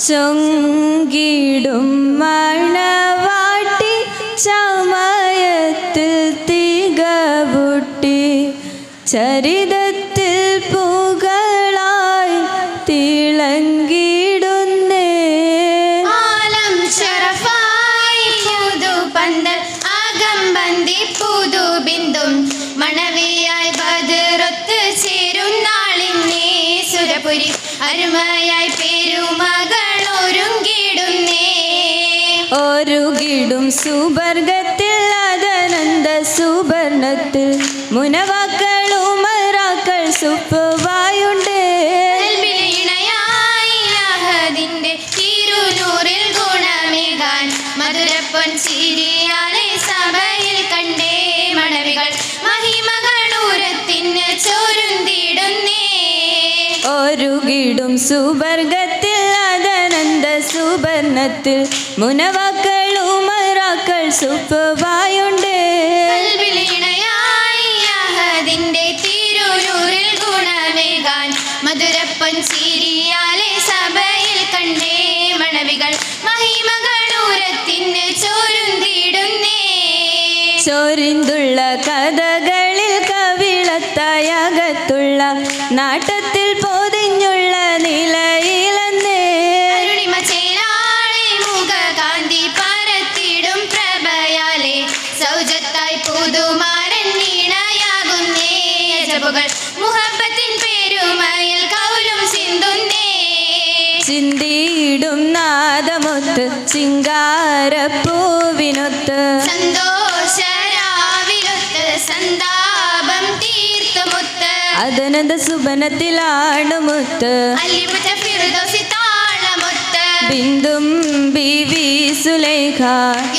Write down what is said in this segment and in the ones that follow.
ചൊങ്കിടും മണവാട്ടി ചമയത്തിൽ തികവുട്ടി ചരിതത്തിൽ പുകളായി തിളങ്ങിടുന്നേ. ആലം ശറഫായി പുതുപന്തൽ ആകമ്പന്തി പുതുബിന്ദും മണവിയായി ബദറൊത്ത് ചേരും നാളിന്നേ. സുരപുരി അരുമയായി പെരുമകൾ ഒരുങ്ങിടുന്നേ. ഒരുകിടും സുവർഗത്തിൽ അതനന്ദ സുവർണത്തിൽ മുനവാക്കൾ ഉമറാക്കൾ സുപ്പവായുണ്ടേ. ിന്റെ തിരുനൂറിൽ ഗുണമേകാൻ മധുരപ്പൊൻ ചിരിയാലെ സഭയിൽ കണ്ടേ. മണവികൾ മഹിമകളൂരത്തിന് ചോരുന്തിടുന്നേ. ഒരുകിടും സുവർഗത്തിൽ അതനന്ദ സുവർണത്തിൽ മുനവാക്കൾ ഉമറാക്കൾ സുപ്പവായുണ്ടേ. ിന്റെ തിരുനൂറിൽ ഗുണമേകാൻ മധുരപ്പൊൻ ചിരിയാലെ സഭയിൽ കണ്ടേ. മണവികൾ മഹിമകളൂരത്തിന് ചോരുന്തിടുന്നേ. ചൊരിന്തുള്ള കഥകളിൽ കവിളത്തായകത്തുള്ള നാട്ടത്തിൽ പൊതിഞ്ഞുള്ള നിലയിലെന്നേ. അരുണിമ ചേലാളെ മുഖകാന്തി പരത്തിടും പ്രഭയാലെ സൗജത്തായി പുതുമാരൻ നീണയാകുന്നേ. അജബുകൾ മുഹബത്തിൻ പെരുമയിൽ കൗലും സിന്തുന്നേ. ചിന്തിയിടും നാദമൊത്ത് ചിങ്കാരപ്പൂവിനൊത്ത് സന്തോഷരാവിലൊത്ത് സന്താപം തീർത്തുമുത്ത് അതനന്ദ സുബനത്തിലാണ് മുത്ത് അല്ലിമുറ്റ ഫിർദൗസി താളമൊത്ത് ബിന്ദും ബീവി സുലൈഖ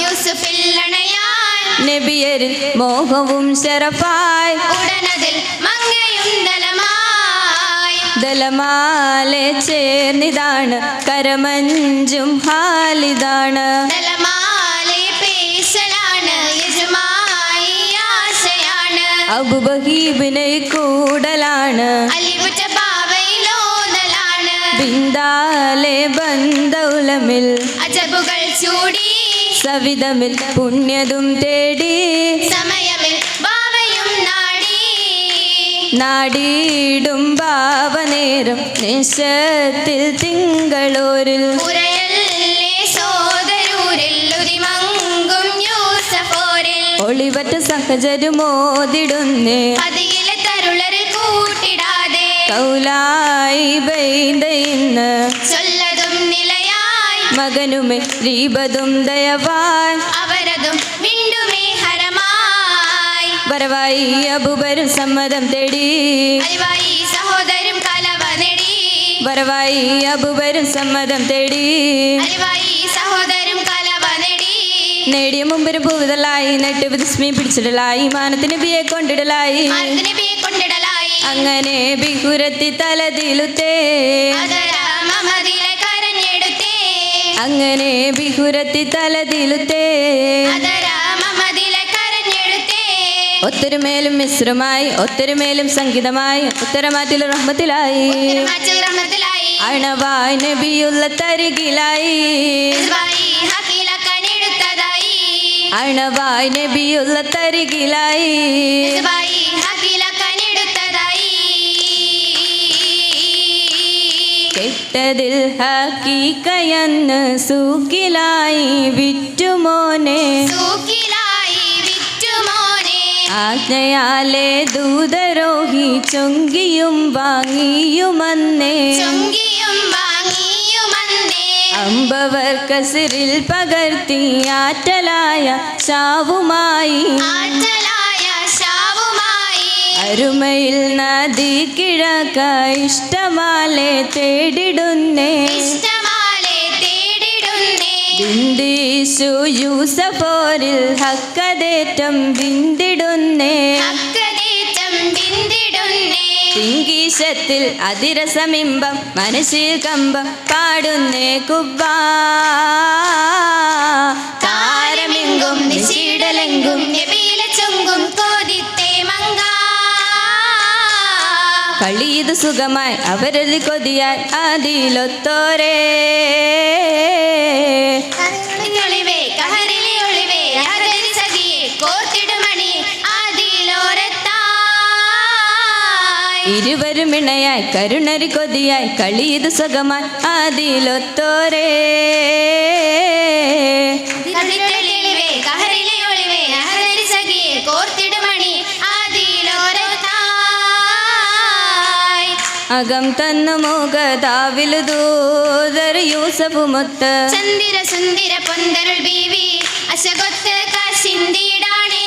യൂസുഫിൽ അണയാൻ നബിയരിൽ മോഹവും ശരഫായി ഉടനതിൽ മങ്ങയും ദലമായി. ദലമാലെ ചേർന്നിതാണ് കരമഞ്ചും ഹാലിതാണ് ദലമാലെ പേശലാണ് യജമായി ആശയാണ്. അബുബഹീബിനെ കൂടലാണ് അലിവുറ്റ പാവയിലോതലാണ്. ബിന്ദാലെ ബന്ധൗലമിൽ അജബുകൾ ചൂടി സവിധമിൽ പുണ്യതും തേടി സമയമിൽ ബാവയും നാടി. നാടിയിടും ഭാവനേരം നിശത്തിൽ തിങ്കളൂരിൽ ഉരയല്ലേ സോദരൂരിൽ ഉദിമങ്കും യൂസഫോരിൽ ഒളിവറ്റ സഹചരുമോതിടുന്നേ. അതിയിലെ തരുളരിൽ കൂട്ടിടാതെ കൗലായി ബൈന്ദ ഇന്ന് ചൊല്ലതും നിലയായി മകനുമേ രീപതും ദയവാൻ അവരതും വീണ്ടുമേ ഹരമായി. വരവായി അബുബരും സമ്മതം തേടി അലിവായി സഹോദരും കലവ നേടി. വരവായി അബുബരും സമ്മതം തേടി അലിവായി സഹോദരും കലവ നേടി. നേടിയ മുമ്പിന് പൂവിതലായി നെട്ട് വിസ്മി പിടിച്ചിടലായി മാനത്തിന് ബിയെ കൊണ്ടിടലായി നബിയെ കൊണ്ടിടലായി. അങ്ങനെ ബിഹുരത്തി തലതിലുത്തേ അതര മമദിലെ കരഞ്ഞെടുത്തേ. അങ്ങനെ ബിഹുരത്തി തലതിലുത്തേ അതര മമദിലെ കരഞ്ഞെടുത്തേ. ഒത്തൊരുമേലും മിശ്രമായി ഒത്തൊരുമേലും സംഗീതമായി ഉത്തരമാറ്റിൽ റഹ്മത്തിലായി ഉത്തരമാറ്റിൽ റഹ്മത്തിലായി. അണവായി നബിയുള്ള തരികിലായി ഇസ്ബായി ഹക്കീലക്കനെടുത്തതായി. അണവായി നബിയുള്ള തരികിലായി ഇസ്ബായി ഹക്കീലക്കനെടുത്തതായി. കെട്ടതിൽ ഹക്കീക്കയെന്ന് സൂക്കിലായി വിറ്റുമോനെ സൂക്കിലായി വിറ്റുമോനെ. ആജ്ഞയാലെ ദൂതരോഹി ചൊങ്കിയും വാങ്ങിയുമന്നേ ചൊങ്കിയും വാങ്ങിയുമന്നേ. അമ്പവർ കസിറിൽ പകർത്തി ആറ്റലായ ശാവുമായി ആറ്റലായ ശാവുമായി. അരുമയിൽ നദി കിഴക്ക ഇഷ്ടമാലെ തേടിടുന്നേ ഇഷ്ടമാലെ തേടിടുന്നേ. ബിന്ദീശു യൂസഫോരിൽ ഹക്കതേറ്റം ബിന്ദിടുന്നേ ഹക്കതേറ്റം ബിന്ദിടുന്നേ. തിങ്കീശത്തിൽ അതിരസമിമ്പം മനസ്സിൽ കമ്പം പാടുന്നേ കുബ്ബാ താരമെങ്കും നിശീടലെങ്കും നബിയിലെ ചൊങ്കും കോതിത്തേ മങ്ക. കളിയത് സുഖമായി അവരത് കൊതിയായി അതിലൊത്തോരേ ഒളിവേ കഹറിലെ ഒളിവേ യാതൊരു സഖിയെ കോർത്തിടുമണി അതിലോരത്തായി ഇരുവരും ഇണയായി കരുണരി കൊതിയായി കളിയത് സുഖമായി അതിലൊത്തോരേ കളികളിളിവേ കഹറിലെ ഒളിവേ യാതൊരു സഖിയെ കോർത്തിടുമണി അതിലോരത്തായി അകം തന്നു മുഖതാവില് ദൂതർ യൂസഫുമൊത്ത് ചന്ദിര സുന്ദിര പൊന്തരുൾ ബീവി അശകൊത്ത് കാശിന്തിടാണേ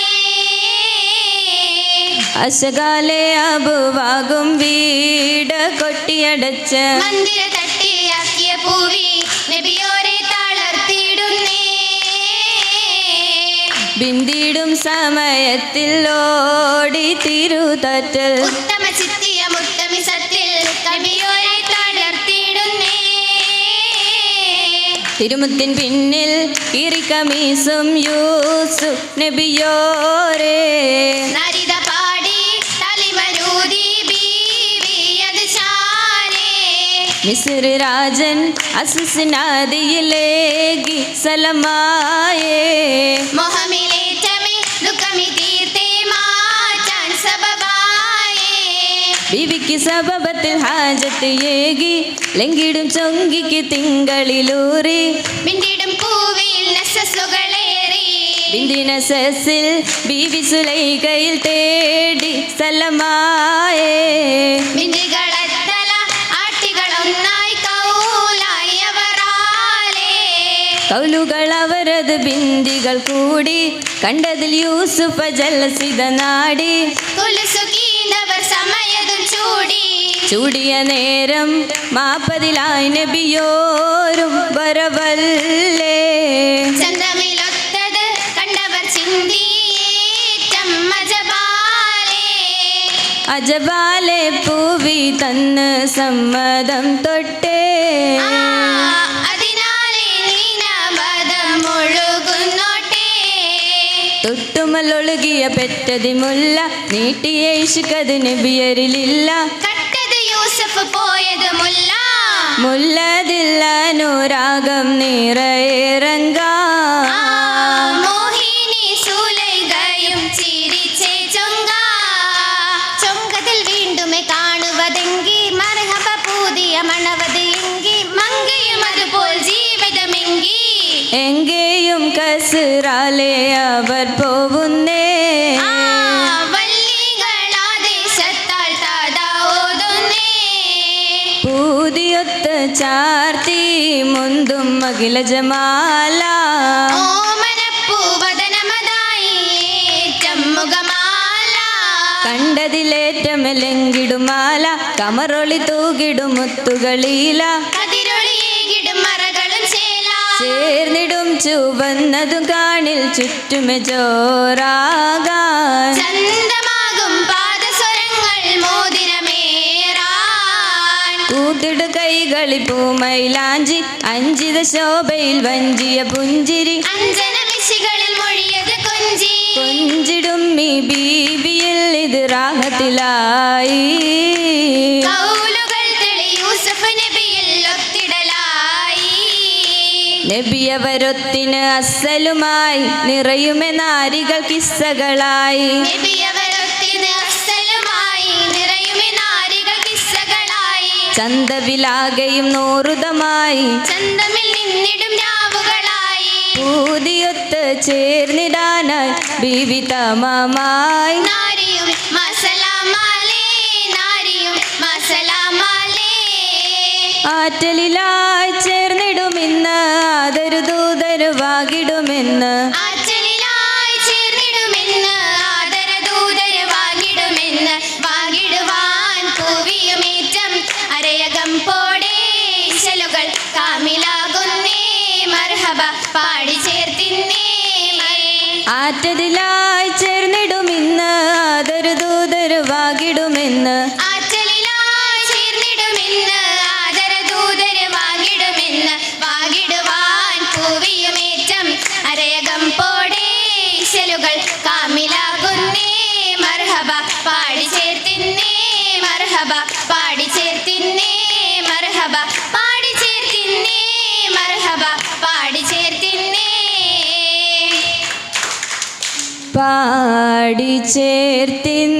അശകാലെ അബുവാകും വീട് കൊട്ടിയടച്ച് മന്ദിര തട്ടിയാക്കിയ പൂവി നബിയോരെ തളർത്തിടുന്നേ ബിന്ദിടും സമയത്തിൽ ഓടി തിരുതറ്റൽ ഉത്തമ ചിത്തിയ മുത്തമി സത്തിൽ നബിയോരെ തളർത്തിടുന്നേ തിരുമുത്തിൻ പിന്നിൽ ഇറിക്കമീസും യൂസുഫ് നബിയോരേ നരിത പാടി തലിമരൂതി ബീവി അത് ചാരേ മിസ്ർ രാജൻ അസിസ്നാദിയിലേകി സലമായേ മോഹമിലേറ്റമേ ദുഃഖമി തീർത്തേ മാറ്റാൻ സബബായേ ബിവിക്ക് സബബത്തിൽ ഹാജത്ത് ഏകി ലംഘിടും ചൊങ്കിക്ക് തിങ്കളിലൂറി മിണ്ടിടും പൂവിൽ നസസുകളേറി ബിന്ദിന സസിൽ ബീവി സുലൈകയിൽ തേടി സലമായേ മിഞ്ചികളത്തല ആട്ടികളൊന്നായി കൗലായി അവരാലേ കൗലുകൾ അവരത് ബിന്ദികൾ കൂടി കണ്ടതിൽ യൂസുഫ ജലസിത നാടി കുലുസുകീന്തവർ സമയതും ചൂടി ചൂടിയ നേരം മാപ്പതിലായി നബിയോരും വരവല്ലേ ചന്ദ്രമിലൊത്തത് കണ്ടവർ ചിന്തിയേറ്റം മജബാലേ അജബാലെ പൂവി തന്ന് സമ്മതം തൊട്ടേ അതിനാലേ നീനമതം ഒഴുകുന്നോട്ടേ തൊട്ടുമലൊഴുകിയ പെറ്റതിമുല്ല നീട്ടിയ ഇഷ്കത് നബിയരിലില്ല കട്ടത് യൂസഫ് പോയത് മുല്ല മുല്ലതില്ല അനുരാഗം നിറയിറങ്ങാ മോഹിനി സൂലൈകയും ചിരിച്ചേ ചൊങ്കതിൽ വീണ്ടുമേ കാണുവതെങ്കി മർഹബ പൂതിയ മണവത് എങ്കി മങ്കയും അതുപോൽ ജീവിതമെങ്കി എങ്കേയും കസുറാലെ അവർ പോവുന്നേ വല്ലികളാദേശത്താൽ താതാ ഓതുന്നേ പൂതിയൊത്ത് ചാർത്തി മുന്തും അഖില ജമാല ഓമനപ്പൂവദനമതായി ചമ്മുഖമാല കണ്ടതിലേറ്റമെലെങ്കിടുമാല കമറൊളി തൂകിടും മുത്തുകളീല കതിരൊളിയേകിടും മറകളും ചേല ചേർന്നിടും ചുവന്നതും കാണിൽ ചുറ്റുമെ ചോറാകാൻ ചന്തമാകും പാദസ്വരങ്ങൾ മോതിരമേറാൻ കൂത്തിടു കൈകളി പൂമൈലാഞ്ചി അഞ്ചിത ശോഭയിൽ വഞ്ചിയ പുഞ്ചിരി അഞ്ജന മിശികളിൽ മൊഴിയത് കൊഞ്ചി കൊഞ്ചിടും ഈ ബീബിയിൽ ഇത് റാഹത്തിലായി കൗലുകൾ തെളി യൂസഫ് നബിയിൽ ഒത്തിടലായി നബിയവരൊത്തിന് അസലുമായി നിറയുമെ നാരികൾ കിസ്സകളായി നബിയവരൊത്തിന് അസ്സലുമായി നിറയുമെ നാരികൾ കിസ്സകളായി ചന്തവിലാകയും നൂറുതമായി ചന്തമിൽ നിന്നിടും രാവുകളായി പൂതിയൊത്ത് ചേർന്നിടാനായി ബീവി തമമായി നാരിയും മസലാമാലേ നാരിയും മസലാമാലേ ആറ്റലിലായി ചേർന്നിടുമിന്ന് ആദരു ദൂതരുവാകിടുമെന്ന് ആറ്റലിലായി ചേർന്നിടുമെന്ന് ആദരദൂതര് വാങ്ങിടുമെന്ന് വാങ്ങിടുവാൻ പൂവിയുമേറ്റം അരയകം പോടേ ഇശലുകൾ കാമിലാകുന്നേ മർഹബ പാടി ചേർത്തിന്നേ ആറ്റലിലായി ചേർന്നിടുമിന്ന് ആദരു ദൂതരുവാകിടുമെന്ന് ആറ്റലിലായി ചേർന്നിടുമെന്ന് ആദരദൂതര് വാങ്ങിടുമെന്ന് വാങ്ങിടുവാൻ പൂവിയുമേറ്റം അരയകം പോടേ ഇശലുകൾ കാമിലാകുന്നേ മർഹബ പാടി ചേർത്തിന്നേ മർഹബ മർഹബ പാടി ചേർത്തിന്നേ മർഹബ പാടി ചേർത്തിന്നേ മർഹബ പാടി ചേർത്തിന്നേ പാടി ചേർത്തിൻ